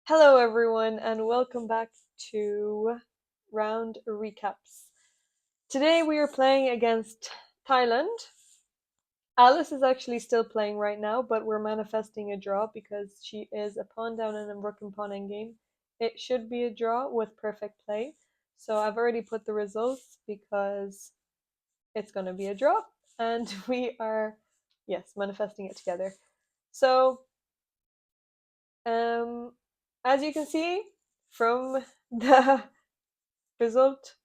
Hello, everyone, and welcome back to round recaps. Today we are playing against Thailand. Alice is actually still playing right now, but we're manifesting a draw because she is a pawn down in a rook and pawn endgame. It should be a draw with perfect play. So I've already put the results because it's going to be a draw, and we are, yes, manifesting it together. So, um, as you can see from the result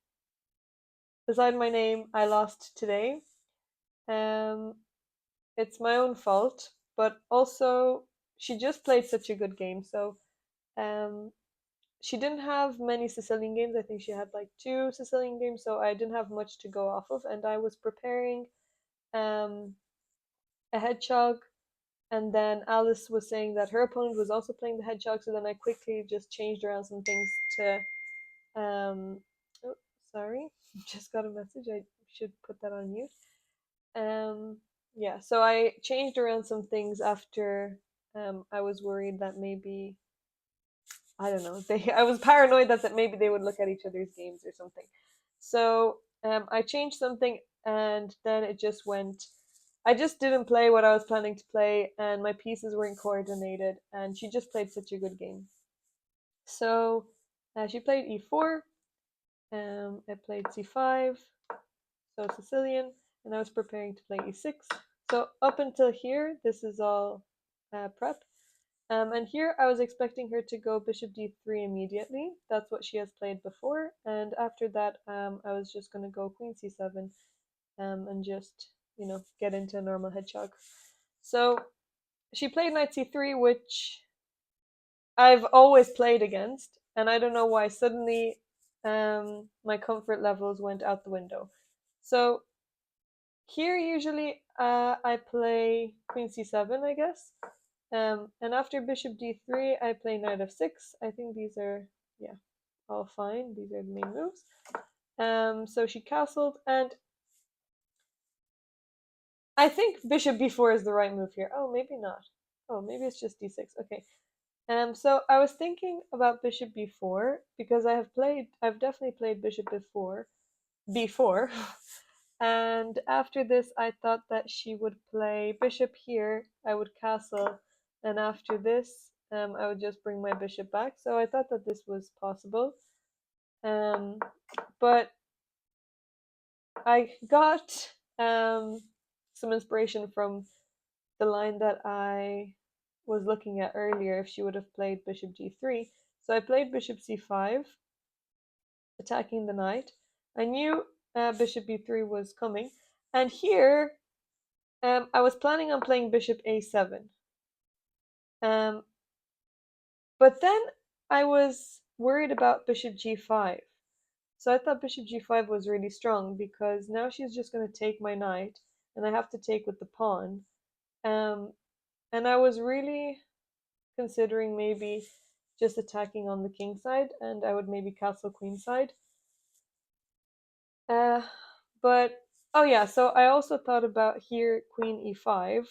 beside my name, I lost today. Um, it's my own fault, but also she just played such a good game. So um, she didn't have many Sicilian games. I think she had like two Sicilian games, so I didn't have much to go off of. And I was preparing um, a hedgehog, and then Alice was saying that her opponent was also playing the hedgehog. So then I quickly just changed around some things to. Oh, sorry, just got a message. I should put that on mute. Um, yeah, so I changed around some things after I was worried that maybe I don't know. They I was paranoid that maybe they would look at each other's games or something. So I changed something, and then it just went. I just didn't play what I was planning to play, and my pieces weren't coordinated. And she just played such a good game. So she played e4. I played c5, so Sicilian, and I was preparing to play e6. So up until here, this is all prep. And here I was expecting her to go bishop d3 immediately. That's what she has played before. And after that, I was just going to go queen c7 and just, get into a normal hedgehog. So she played knight c3, which I've always played against. And I don't know why suddenly my comfort levels went out the window. So here usually I play queen c7, I guess. And after bishop d3, I play knight f6. I think these are, yeah, all fine. These are the main moves. So she castled, and I think bishop b4 is the right move here. Oh, maybe not. Oh, maybe it's just d6. Okay. So I was thinking about bishop b4 because I've definitely played bishop b4. And after this, I thought that she would play bishop here. I would castle, and after this, I would just bring my bishop back. So I thought that this was possible. But I got some inspiration from the line that I was looking at earlier. If she would have played bishop g3, so I played bishop c5, attacking the knight. I knew bishop b3 was coming, and here I was planning on playing bishop a7. Um, but then I was worried about bishop g5. So I thought bishop g5 was really strong because now she's just going to take my knight, and I have to take with the pawn. Um, and I was really considering maybe just attacking on the king side, and I would maybe castle queen side. Uh, but oh yeah, so I also thought about here queen e5.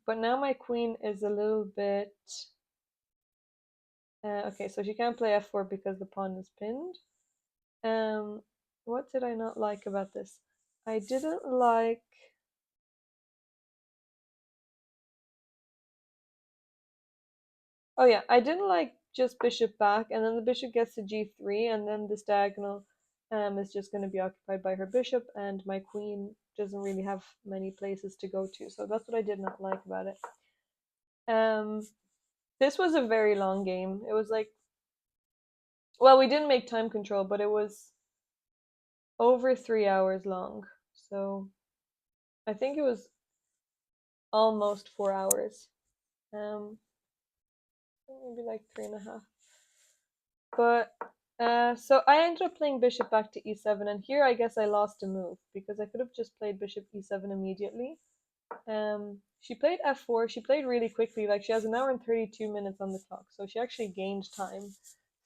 But now my queen is a little bit. Okay, so she can't play f4 because the pawn is pinned. What did I not like about this? I didn't like. Oh yeah, I didn't like just bishop back, and then the bishop gets to g3, and then this diagonal is just going to be occupied by her bishop, and my queen doesn't really have many places to go to. So that's what I did not like about it. This was a very long game. It was like, well, we didn't make time control, but it was over 3 hours long. So I think it was almost 4 hours. Um, maybe like 3.5. But so I ended up playing bishop back to e7, and here I guess I lost a move because I could have just played bishop e7 immediately. She played f4. She played really quickly, like she has an hour and 32 minutes on the clock, so she actually gained time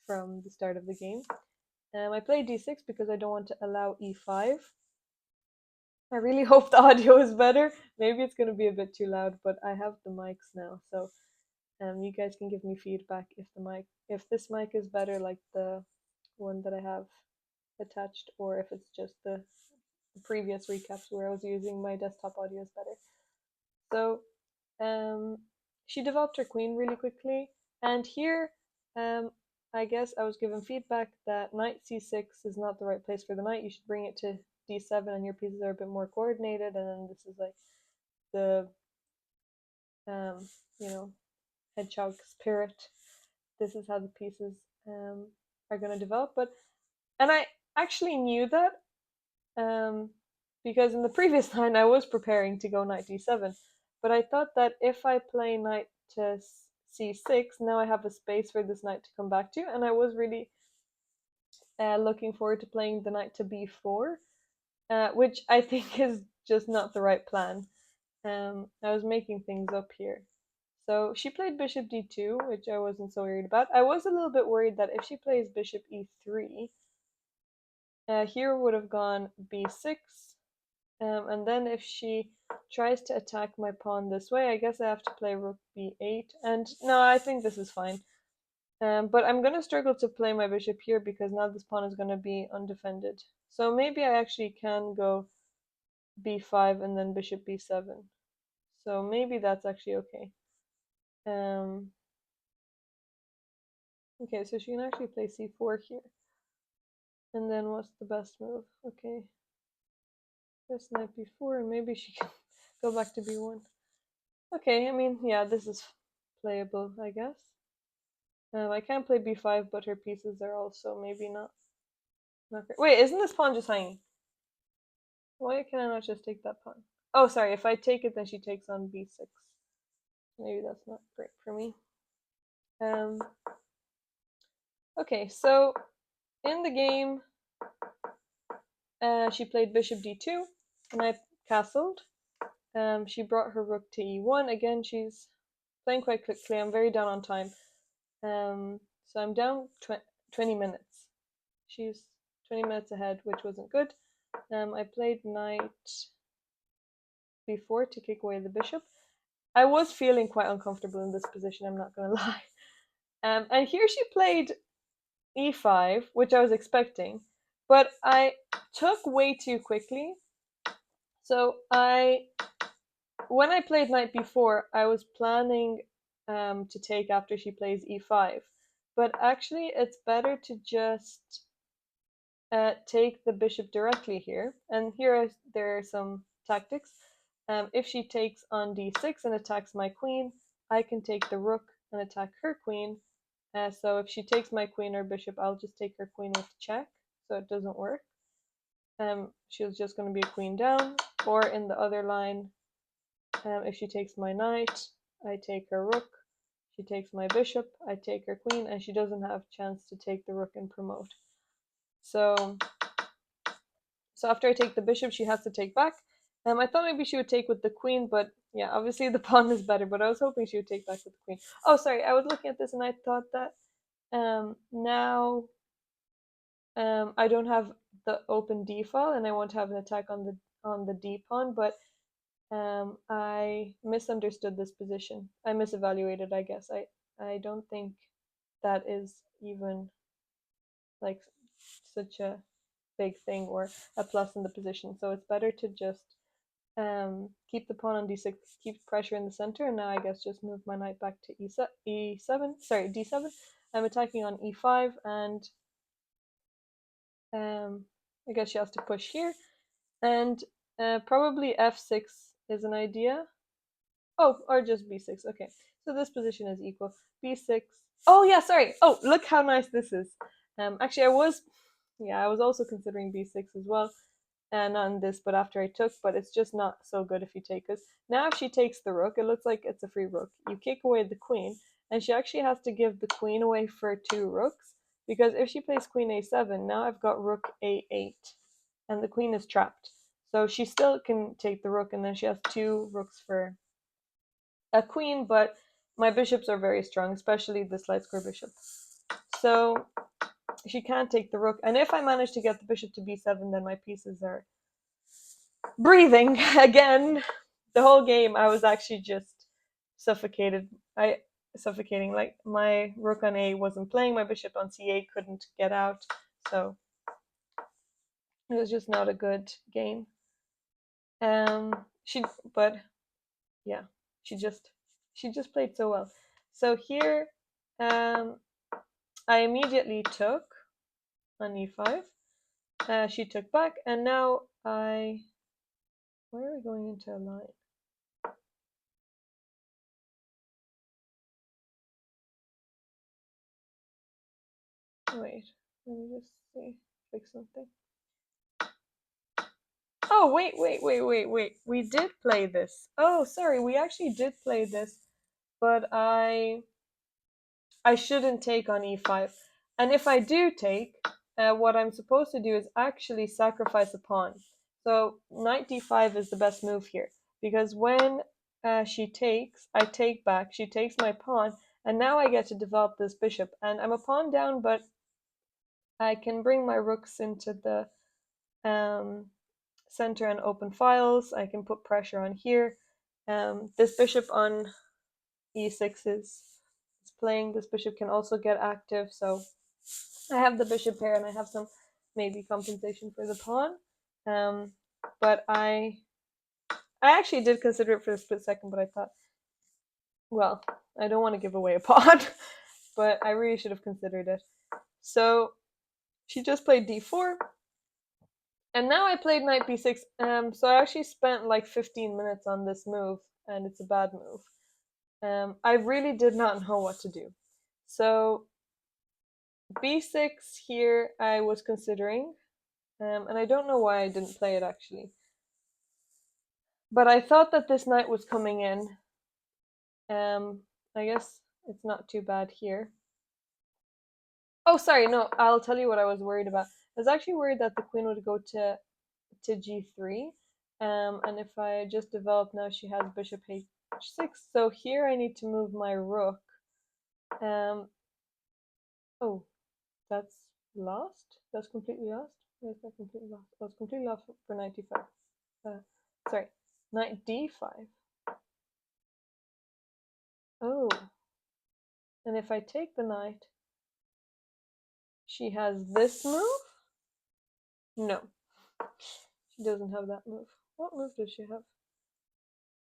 from the start of the game. I played d6 because I don't want to allow e5. I really hope the audio is better. Maybe it's going to be a bit too loud, but I have the mics now, so You guys can give me feedback if this mic is better, like the one that I have attached, or if it's just the previous recaps where I was using my desktop audio is better. So she developed her queen really quickly, and here I guess I was given feedback that knight c6 is not the right place for the knight. You should bring it to d7 and your pieces are a bit more coordinated, and then this is like the you know, hedgehog spirit. This is how the pieces are going to develop. And I actually knew that because in the previous line I was preparing to go knight d7, but I thought that if I play knight to c6, now I have a space for this knight to come back to, and I was really looking forward to playing the knight to b4, which I think is just not the right plan. I was making things up here. So she played bishop d2, which I wasn't so worried about. I was a little bit worried that if she plays bishop e3, here would have gone b6, and then if she tries to attack my pawn this way, I guess I have to play rook b8, and no, I think this is fine. But I'm going to struggle to play my bishop here because now this pawn is going to be undefended. So maybe I actually can go b5 and then bishop b7. So maybe that's actually okay. Okay, so she can actually play c4 here. And then what's the best move? Okay. This knight b4, and maybe she can go back to b1. Okay, I mean, yeah, this is playable, I guess. I can play b5, but her pieces are also maybe not great. Wait, isn't this pawn just hanging? Why can I not just take that pawn? Oh, sorry, if I take it, then she takes on b6. Maybe that's not great for me. Okay, so in the game, she played bishop d2, and I castled. She brought her rook to e1. Again, she's playing quite quickly. I'm very down on time. So I'm down 20 minutes. She's 20 minutes ahead, which wasn't good. I played knight b4 to kick away the bishop. I was feeling quite uncomfortable in this position, I'm not going to lie. And here she played e5, which I was expecting, but I took way too quickly. So when I played knight b4, I was planning to take after she plays e5, but actually it's better to just take the bishop directly here. And there are some tactics. If she takes on d6 and attacks my queen, I can take the rook and attack her queen. So if she takes my queen or bishop, I'll just take her queen with check, so it doesn't work. She's just going to be a queen down. Or in the other line, if she takes my knight, I take her rook. She takes my bishop, I take her queen, and she doesn't have a chance to take the rook and promote. So after I take the bishop, she has to take back. I thought maybe she would take with the queen, but yeah, obviously the pawn is better, but I was hoping she would take back with the queen. Oh, sorry, I was looking at this and I thought that now I don't have the open d file and I won't have an attack on the d pawn, but I misunderstood this position. I misevaluated, I guess. I don't think that is even like such a big thing or a plus in the position. So it's better to just keep the pawn on d6, keep pressure in the center, and now I guess just move my knight back to e7. Sorry, d7. I'm attacking on e5, and I guess she has to push here, and probably f6 is an idea. Oh, or just b6. Okay, so this position is equal. b6. Oh yeah, sorry. Oh, look how nice this is. Actually, I was also considering b6 as well. Not in this, but after I took, but it's just not so good if you take this. Now if she takes the rook, it looks like it's a free rook. You kick away the queen, and she actually has to give the queen away for 2 rooks, because if she plays queen a7, now I've got rook a8, and the queen is trapped. So she still can take the rook, and then she has 2 rooks for a queen, but my bishops are very strong, especially this light square bishop. So she can't take the rook, and if I manage to get the bishop to b7, then my pieces are breathing again. The whole game I was actually just suffocated. suffocating. Like my rook on A wasn't playing, my bishop on C8 couldn't get out, so it was just not a good game. But yeah, she just played so well. So here, I immediately took on E5. She took back, and now why are we going into a line? Wait, let me just see, fix something. Oh, wait. We did play this. Oh, sorry, we actually did play this, but I shouldn't take on E5. And if I do take, what I'm supposed to do is actually sacrifice a pawn. So knight D5 is the best move here, because when she takes, I take back, she takes my pawn, and now I get to develop this bishop. And I'm a pawn down, but I can bring my rooks into the center and open files. I can put pressure on here. This bishop on E6 is playing. This bishop can also get active, so I have the bishop pair and I have some maybe compensation for the pawn. But I actually did consider it for a split second, but I thought, well, I don't want to give away a pawn, but I really should have considered it. So she just played D4, and now I played knight B6. So I actually spent like 15 minutes on this move, and it's a bad move. I really did not know what to do. So B6 here I was considering, and I don't know why I didn't play it actually. But I thought that this knight was coming in. I guess it's not too bad here. Oh, sorry, no, I'll tell you what I was worried about. I was actually worried that the queen would go to G3. And if I just develop now, she has bishop H6. So here I need to move my rook. Oh, that's lost? That's completely lost? Why is that completely lost? Oh, it's completely lost for knight d5. Sorry, knight d5. Oh, and if I take the knight, she has this move? No, she doesn't have that move. What move does she have?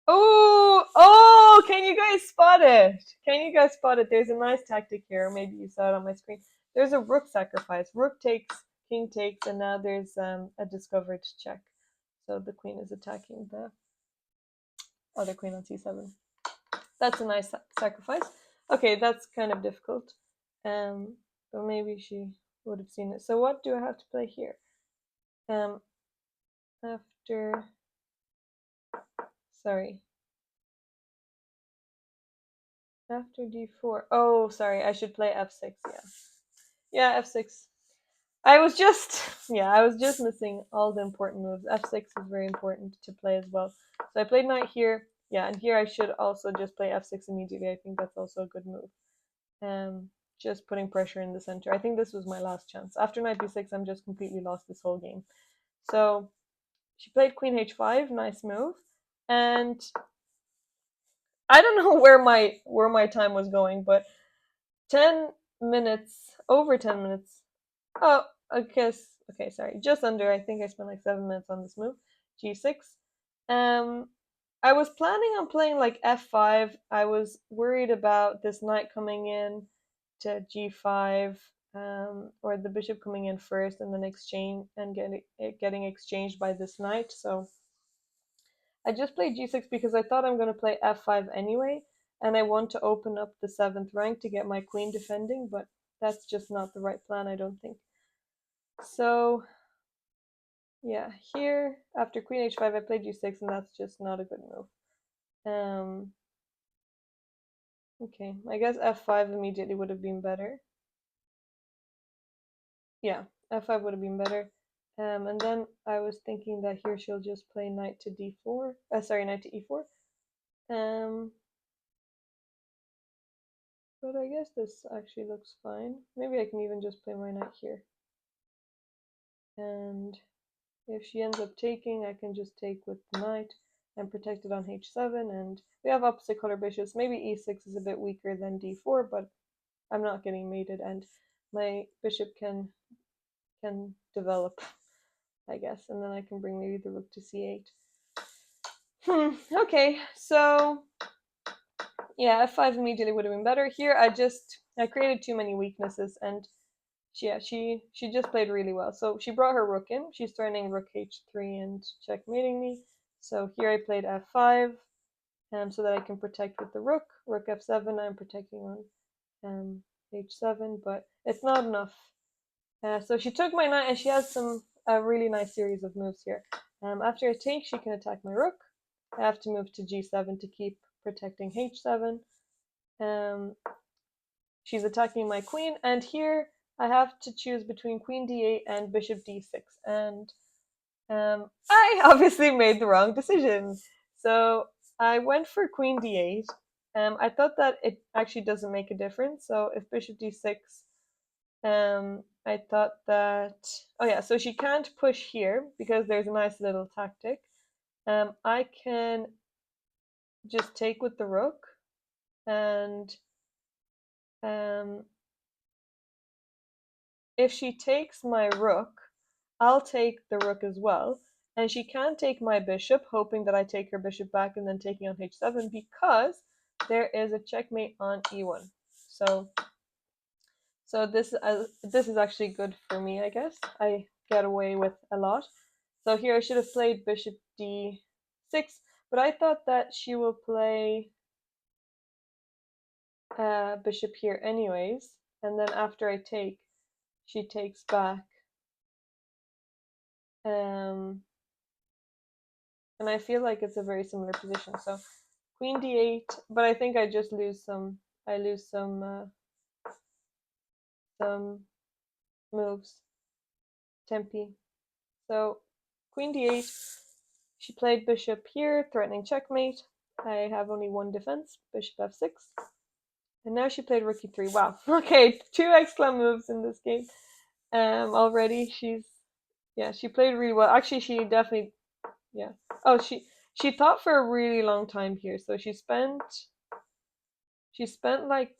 Oh, can you guys spot it? Can you guys spot it? There's a nice tactic here. Maybe you saw it on my screen. There's a rook sacrifice. Rook takes, king takes, and now there's a discovered check. So the queen is attacking the other queen on c7. That's a nice sacrifice. Okay, that's kind of difficult. But maybe she would have seen it. So what do I have to play here? After, sorry. After d4. Oh, sorry, I should play f6, yeah. Yeah, f6. I was just missing all the important moves. f6 is very important to play as well. So I played knight here. Yeah, and here I should also just play f6 immediately. I think that's also a good move. Just putting pressure in the center. I think this was my last chance. After knight b6, I'm just completely lost this whole game. So she played queen h5, nice move. And I don't know where my time was going, but 10 minutes, over 10 minutes. Oh, I guess, okay, sorry, just under. I think I spent like 7 minutes on this move. G6. I was planning on playing like f5. I was worried about this knight coming in to g5, or the bishop coming in first and then exchange and getting exchanged by this knight. So I just played g6 because I thought I'm going to play f5 anyway, and I want to open up the 7th rank to get my queen defending, but that's just not the right plan, I don't think. So yeah, here after queen h5 I played g6, and that's just not a good move. Okay, I guess f5 immediately would have been better. Yeah, f5 would have been better. And then I was thinking that here she'll just play knight to d4. Sorry, knight to e4. But I guess this actually looks fine. Maybe I can even just play my knight here. And if she ends up taking, I can just take with the knight. I'm protected on h7, and we have opposite color bishops. Maybe e6 is a bit weaker than d4, but I'm not getting mated, and my bishop can develop, I guess, and then I can bring maybe the rook to c8. Okay, so yeah, f5 immediately would have been better. Here I created too many weaknesses, and she just played really well. So she brought her rook in. She's threatening rook h3 and checkmating me. So here I played f5, so that I can protect with the rook. Rook f7, I'm protecting on h7, but it's not enough. So she took my knight, and she has a really nice series of moves here. After I take, she can attack my rook. I have to move to g7 to keep protecting h7. She's attacking my queen, and here I have to choose between queen d8 and bishop d6, and I obviously made the wrong decision. So I went for queen d8. I thought that it actually doesn't make a difference. So if bishop d6, I thought that, oh yeah, so she can't push here because there's a nice little tactic. I can just take with the rook, and if she takes my rook, I'll take the rook as well. And she can't take my bishop, hoping that I take her bishop back and then taking on h7, because there is a checkmate on e1. So this is actually good for me, I guess. I get away with a lot. So here I should have played bishop d6, but I thought that she will play bishop here anyways, and then after I take, she takes back. And I feel like it's a very similar position. So queen d8, but I think I just lose some. I lose some moves. Tempi. So queen d8. She played bishop here, threatening checkmate. I have only one defense, bishop f6. And now she played rook e3. Wow. Okay, 2 exclam moves in this game. Already she played really well. Actually, she definitely, yeah. Oh, she thought for a really long time here. So she spent like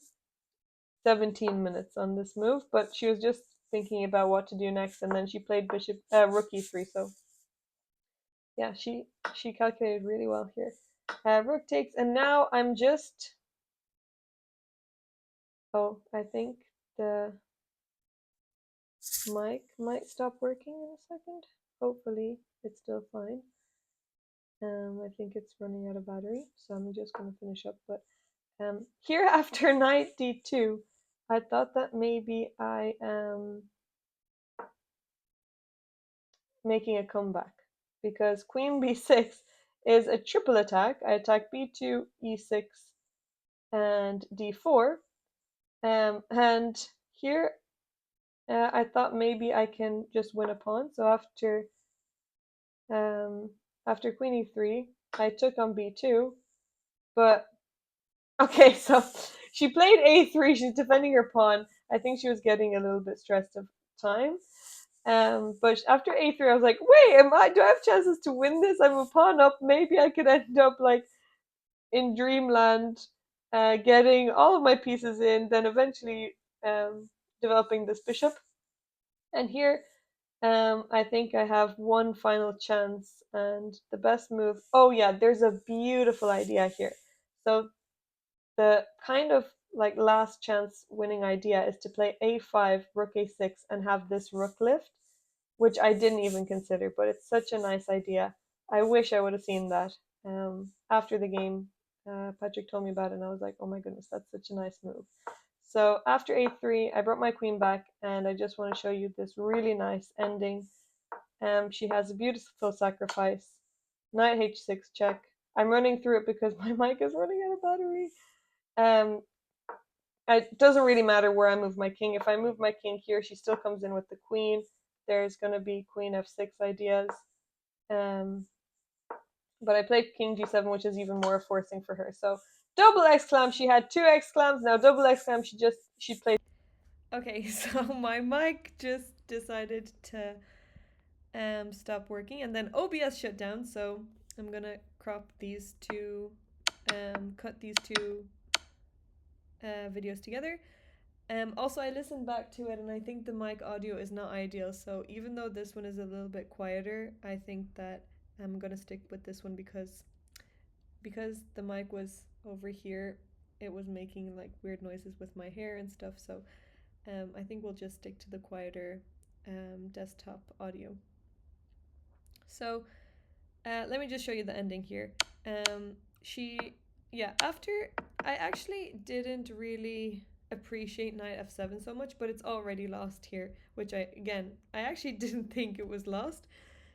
17 minutes on this move, but she was just thinking about what to do next, and then she played rook e3. So yeah, she calculated really well here. Rook takes, and now I'm just, oh, I think the mic might stop working in a second. Hopefully it's still fine. I think it's running out of battery, so I'm just going to finish up. But here after knight d2, I thought that maybe I am making a comeback, because queen b6 is a triple attack. I attack b2, e6, and d4. And here I thought maybe I can just win a pawn. So after queen e3, I took on b2, but okay, so she played a3. She's defending her pawn. I think she was getting a little bit stressed of time. But after a3, I was like, wait, do I have chances to win this? I'm a pawn up. Maybe I could end up like in dreamland, getting all of my pieces in, then eventually developing this bishop. And here, I think I have one final chance, and the best move. Oh yeah, there's a beautiful idea here. So the kind of like last chance winning idea is to play a5, rook a6, and have this rook lift, which I didn't even consider, but it's such a nice idea. I wish I would have seen that. After the game, Patrick told me about it, and I was like, oh my goodness, that's such a nice move. So after a3, I brought my queen back, and I just want to show you this really nice ending. She has a beautiful sacrifice. Knight h6 check. I'm running through it because my mic is running out of battery. It doesn't really matter where I move my king. If I move my king here, she still comes in with the queen. There's going to be queen f6 ideas. But I played king g7, which is even more forcing for her. So double exclam. She had 2 exclams. Now double exclam. She played. Okay, so my mic just decided to stop working, and then OBS shut down. So I'm gonna crop these two, cut these two videos together. Also, I listened back to it and I think the mic audio is not ideal. So even though this one is a little bit quieter, I think that I'm gonna stick with this one because the mic was over here, it was making like weird noises with my hair and stuff. So I think we'll just stick to the quieter desktop audio. So let me just show you the ending here. After, I actually didn't really appreciate knight f7 so much, but it's already lost here, which I actually didn't think it was lost.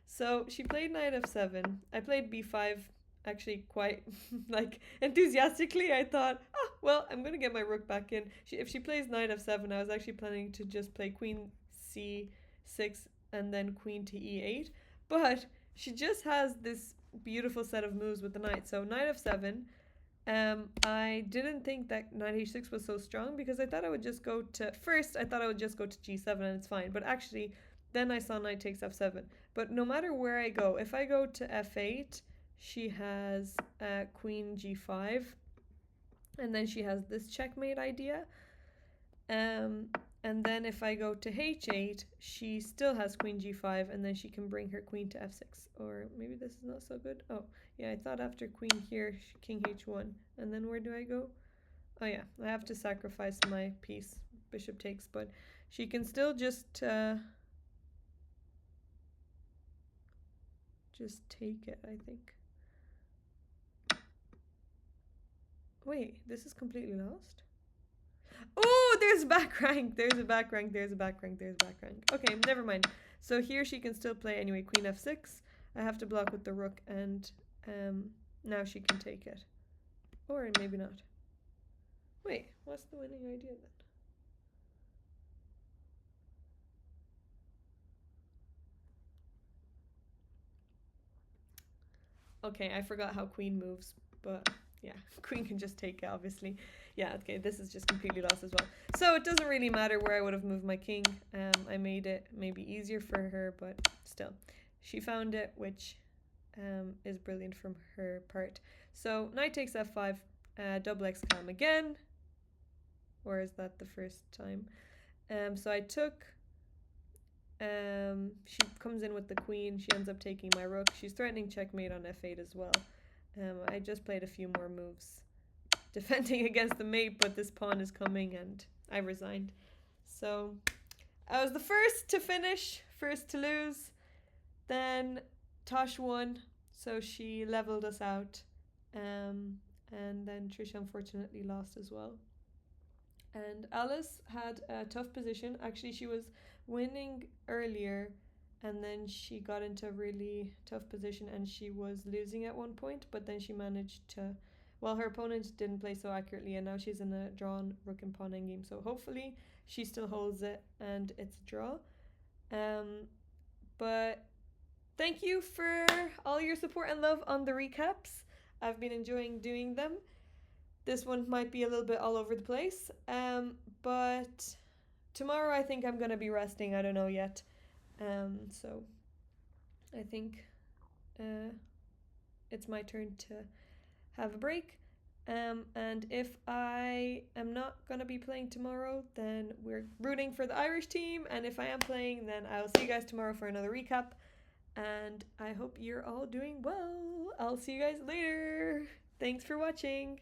So she played knight f7. I played b5 actually quite like enthusiastically. I thought, well, I'm gonna get my rook back in. If she plays knight f7, I was actually planning to just play queen c6 and then queen to e8, but she just has this beautiful set of moves with the knight. So knight f7. I didn't think that knight h6 was so strong because I thought I would just go to g7 and it's fine. But actually, then I saw knight takes f7. But no matter where I go, if I go to f8, she has queen g5, and then she has this checkmate idea. And then if I go to h8, she still has queen g5, and then she can bring her queen to f6. Or maybe this is not so good. Oh, yeah, I thought after queen here, king h1. And then where do I go? Oh yeah, I have to sacrifice my piece. Bishop takes, but she can still just take it, I think. Wait, this is completely lost? Oh, there's a back rank. There's a back rank. There's a back rank. There's a back rank. Okay, never mind. So here she can still play anyway. Queen f6. I have to block with the rook, and now she can take it. Or maybe not. Wait, what's the winning idea then? Okay, I forgot how queen moves, but yeah, queen can just take it, obviously. Yeah, okay, this is just completely lost as well. So it doesn't really matter where I would have moved my king. I made it maybe easier for her, but still. She found it, which is brilliant from her part. So knight takes f5, double exclam again. Or is that the first time? So I took... she comes in with the queen. She ends up taking my rook. She's threatening checkmate on f8 as well. I just played a few more moves defending against the mate, but this pawn is coming and I resigned. So I was the first to finish, first to lose. Then Tosh won, so she leveled us out. And then Trisha unfortunately lost as well. And Alice had a tough position. Actually, she was winning earlier and then she got into a really tough position and she was losing at one point, but then she managed to... Well, her opponent didn't play so accurately and now she's in a drawn rook and pawn endgame. So hopefully she still holds it and it's a draw. But thank you for all your support and love on the recaps. I've been enjoying doing them. This one might be a little bit all over the place, but tomorrow I think I'm gonna be resting. I don't know yet, so I think it's my turn to have a break. And if I am not gonna be playing tomorrow, then we're rooting for the Irish team. And if I am playing, then I'll see you guys tomorrow for another recap. And I hope you're all doing well. I'll see you guys later. Thanks for watching.